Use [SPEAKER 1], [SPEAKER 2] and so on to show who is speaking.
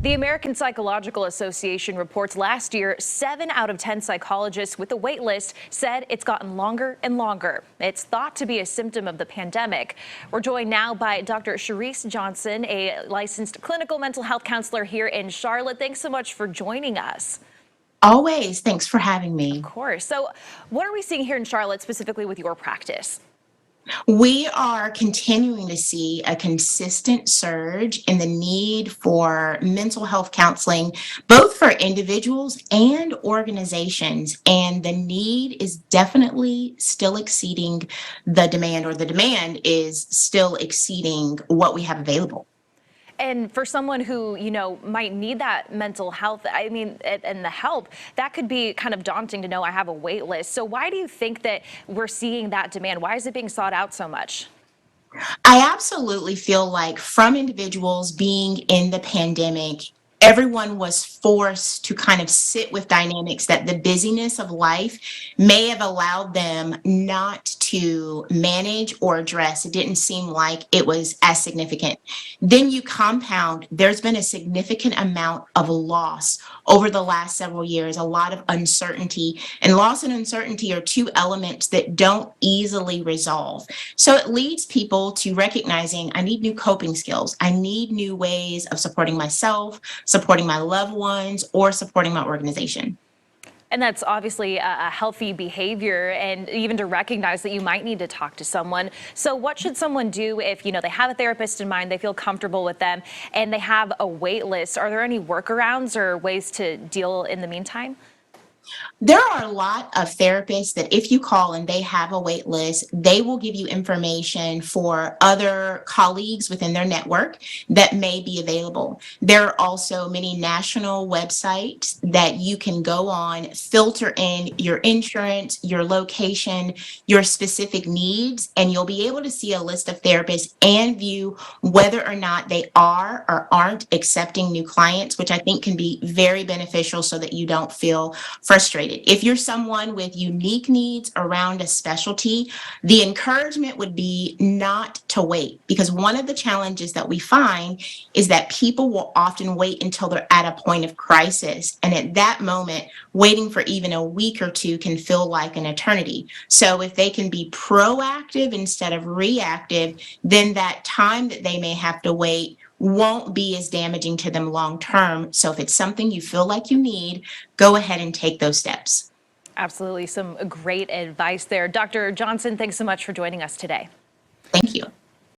[SPEAKER 1] The American Psychological Association reports last year, 7 out of 10 psychologists with a wait list said it's gotten longer and longer. It's thought to be a symptom of the pandemic. We're joined now by Dr. Sharice Johnson, a licensed clinical mental health counselor here in Charlotte. Thanks so much for joining us.
[SPEAKER 2] Always. Thanks for having
[SPEAKER 1] Of
[SPEAKER 2] me.
[SPEAKER 1] course. So what are we seeing here in Charlotte specifically with your practice?
[SPEAKER 2] We are continuing to see a consistent surge in the need for mental health counseling, both for individuals and organizations. And the need is definitely still exceeding the demand, or the demand is still exceeding what we have available.
[SPEAKER 1] And for someone who, might need that mental health, and the help, that could be kind of daunting to know I have a wait list. So why do you think that we're seeing that demand? Why is it being sought out so much?
[SPEAKER 2] I absolutely feel like from individuals being in the pandemic, everyone was forced to kind of sit with dynamics that the busyness of life may have allowed them not to manage or address. It didn't seem like it was as significant. Then you compound, there's been a significant amount of loss over the last several years, a lot of uncertainty, and loss and uncertainty are two elements that don't easily resolve. So it leads people to recognizing I need new coping skills. I need new ways of supporting myself, supporting my loved ones, or supporting my organization.
[SPEAKER 1] And that's obviously a healthy behavior, and even to recognize that you might need to talk to someone. So what should someone do if, they have a therapist in mind, they feel comfortable with them, and they have a wait list? Are there any workarounds or ways to deal in the meantime?
[SPEAKER 2] There are a lot of therapists that if you call and they have a wait list, they will give you information for other colleagues within their network that may be available. There are also many national websites that you can go on, filter in your insurance, your location, your specific needs, and you'll be able to see a list of therapists and view whether or not they are or aren't accepting new clients, which I think can be very beneficial so that you don't feel frustrated. If you're someone with unique needs around a specialty, the encouragement would be not to wait, because one of the challenges that we find is that people will often wait until they're at a point of crisis. And at that moment, waiting for even a week or two can feel like an eternity. So if they can be proactive instead of reactive, then that time that they may have to wait won't be as damaging to them long term. So if it's something you feel like you need, go ahead and take those steps.
[SPEAKER 1] Absolutely. Some great advice there. Dr. Johnson, thanks so much for joining us today.
[SPEAKER 2] Thank you.